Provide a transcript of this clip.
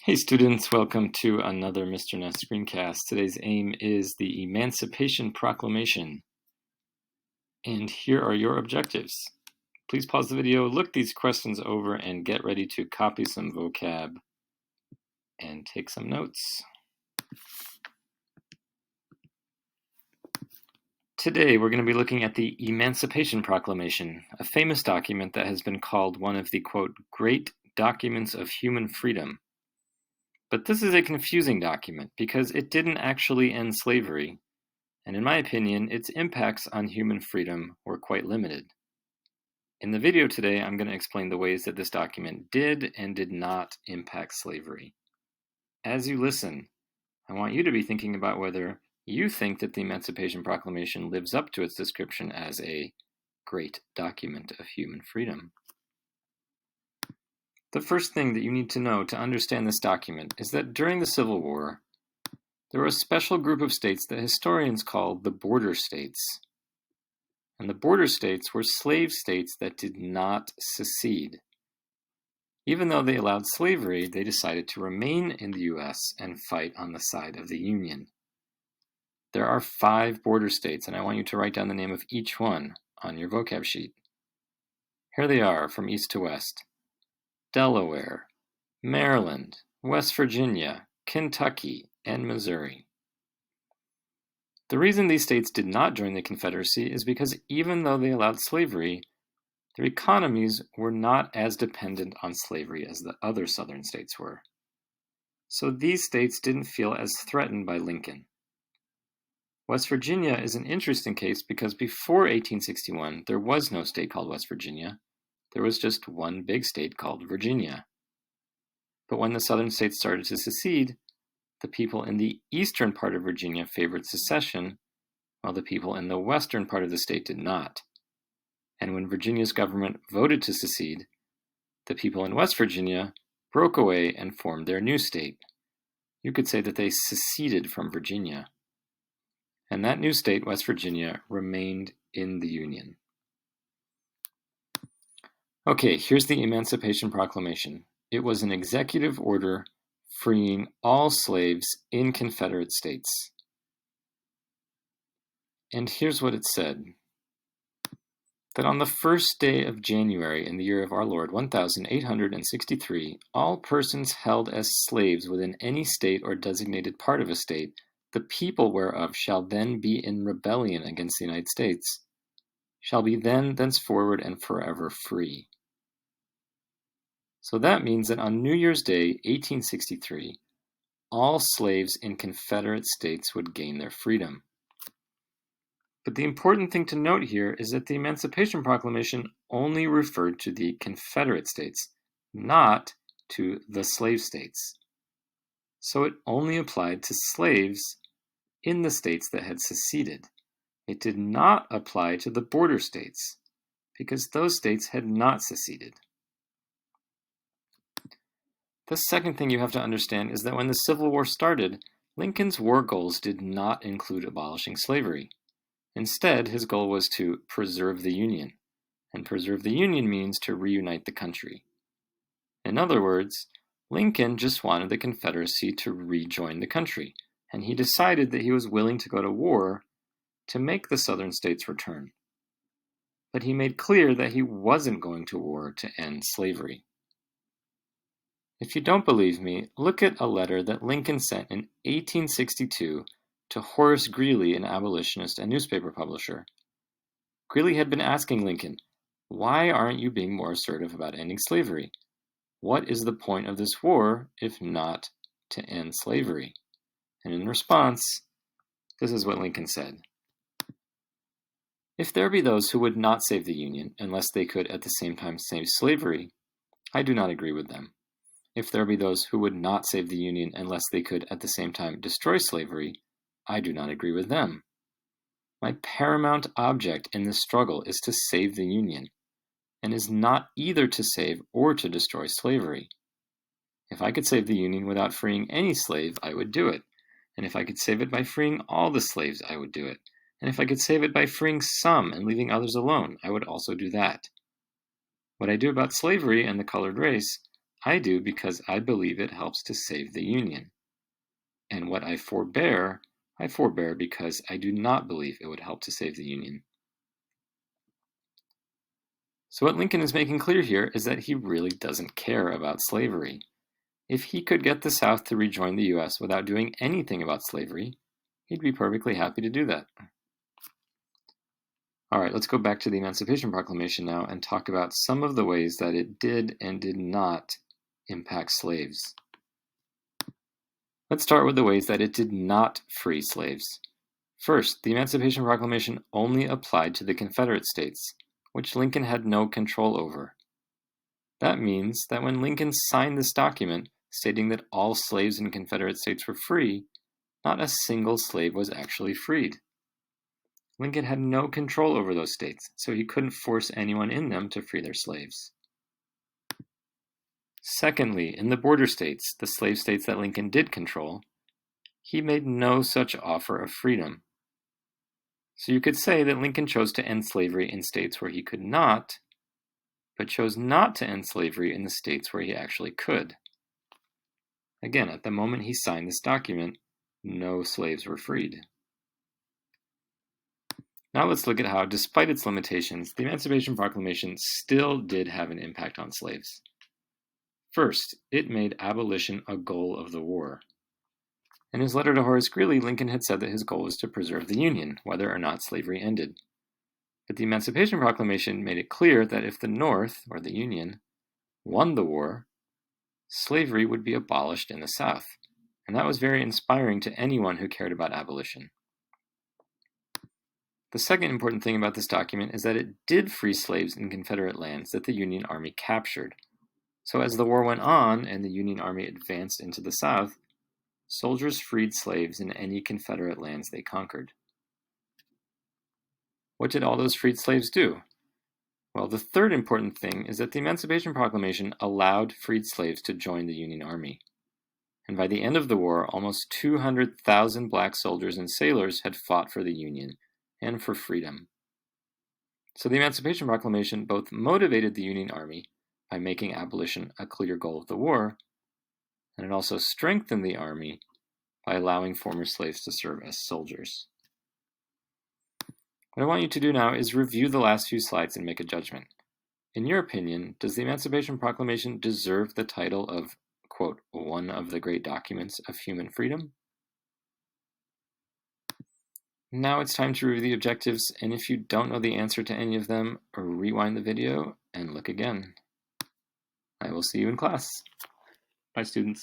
Hey students, welcome to another Mr. Ness screencast. Today's aim is the Emancipation Proclamation. And here are your objectives. Please pause the video, look these questions over, and get ready to copy some vocab and take some notes. Today we're going to be looking at the Emancipation Proclamation, a famous document that has been called one of the, quote, great documents of human freedom. But this is a confusing document because it didn't actually end slavery, and in my opinion, its impacts on human freedom were quite limited. In the video today, I'm going to explain the ways that this document did and did not impact slavery. As you listen, I want you to be thinking about whether you think that the Emancipation Proclamation lives up to its description as a great document of human freedom. The first thing that you need to know to understand this document is that during the Civil War, there were a special group of states that historians call the border states. And the border states were slave states that did not secede. Even though they allowed slavery, they decided to remain in the U.S. and fight on the side of the Union. There are 5 border states, and I want you to write down the name of each one on your vocab sheet. Here they are from east to west: Delaware, Maryland, West Virginia, Kentucky, and Missouri. The reason these states did not join the Confederacy is because even though they allowed slavery, their economies were not as dependent on slavery as the other southern states were. So these states didn't feel as threatened by Lincoln. West Virginia is an interesting case because before 1861, there was no state called West Virginia. There was just one big state called Virginia. But when the southern states started to secede, the people in the eastern part of Virginia favored secession, while the people in the western part of the state did not. And when Virginia's government voted to secede, the people in West Virginia broke away and formed their new state. You could say that they seceded from Virginia. And that new state, West Virginia, remained in the Union. Okay, here's the Emancipation Proclamation. It was an executive order freeing all slaves in Confederate states. And here's what it said: that on the first day of January in the year of our Lord 1863, all persons held as slaves within any state or designated part of a state, the people whereof shall then be in rebellion against the United States, shall be then thenceforward and forever free. So that means that on New Year's Day, 1863, all slaves in Confederate states would gain their freedom. But the important thing to note here is that the Emancipation Proclamation only referred to the Confederate states, not to the slave states. So it only applied to slaves in the states that had seceded. It did not apply to the border states, because those states had not seceded. The second thing you have to understand is that when the Civil War started, Lincoln's war goals did not include abolishing slavery. Instead, his goal was to preserve the Union, and preserve the Union means to reunite the country. In other words, Lincoln just wanted the Confederacy to rejoin the country, and he decided that he was willing to go to war to make the southern states return. But he made clear that he wasn't going to war to end slavery. If you don't believe me, look at a letter that Lincoln sent in 1862 to Horace Greeley, an abolitionist and newspaper publisher. Greeley had been asking Lincoln, "Why aren't you being more assertive about ending slavery? What is the point of this war if not to end slavery?" And in response, this is what Lincoln said: "If there be those who would not save the Union unless they could at the same time save slavery, I do not agree with them. If there be those who would not save the Union unless they could at the same time destroy slavery, I do not agree with them. My paramount object in this struggle is to save the Union, and is not either to save or to destroy slavery. If I could save the Union without freeing any slave, I would do it. And if I could save it by freeing all the slaves, I would do it. And if I could save it by freeing some and leaving others alone, I would also do that. What I do about slavery and the colored race, I do because I believe it helps to save the Union. And what I forbear because I do not believe it would help to save the Union. So what Lincoln is making clear here is that he really doesn't care about slavery. If he could get the South to rejoin the U.S. without doing anything about slavery, he'd be perfectly happy to do that. All right, let's go back to the Emancipation Proclamation now and talk about some of the ways that it did and did not impact slaves. Let's start with the ways that it did not free slaves. First, the Emancipation Proclamation only applied to the Confederate States, which Lincoln had no control over. That means that when Lincoln signed this document stating that all slaves in Confederate States were free, not a single slave was actually freed. Lincoln had no control over those states, so he couldn't force anyone in them to free their slaves. Secondly, in the border states, the slave states that Lincoln did control, he made no such offer of freedom. So you could say that Lincoln chose to end slavery in states where he could not, but chose not to end slavery in the states where he actually could. Again, at the moment he signed this document, no slaves were freed. Now let's look at how, despite its limitations, the Emancipation Proclamation still did have an impact on slaves. First, it made abolition a goal of the war. In his letter to Horace Greeley, Lincoln had said that his goal was to preserve the Union, whether or not slavery ended. But the Emancipation Proclamation made it clear that if the North, or the Union, won the war, slavery would be abolished in the South, and that was very inspiring to anyone who cared about abolition. The second important thing about this document is that it did free slaves in Confederate lands that the Union Army captured. So as the war went on and the Union Army advanced into the South, soldiers freed slaves in any Confederate lands they conquered. What did all those freed slaves do? Well, the third important thing is that the Emancipation Proclamation allowed freed slaves to join the Union Army. And by the end of the war, almost 200,000 black soldiers and sailors had fought for the Union and for freedom. So the Emancipation Proclamation both motivated the Union Army by making abolition a clear goal of the war, and it also strengthened the Army by allowing former slaves to serve as soldiers. What I want you to do now is review the last few slides and make a judgment. In your opinion, does the Emancipation Proclamation deserve the title of, quote, one of the great documents of human freedom? Now it's time to review the objectives, and if you don't know the answer to any of them, rewind the video and look again. I will see you in class. Bye, students.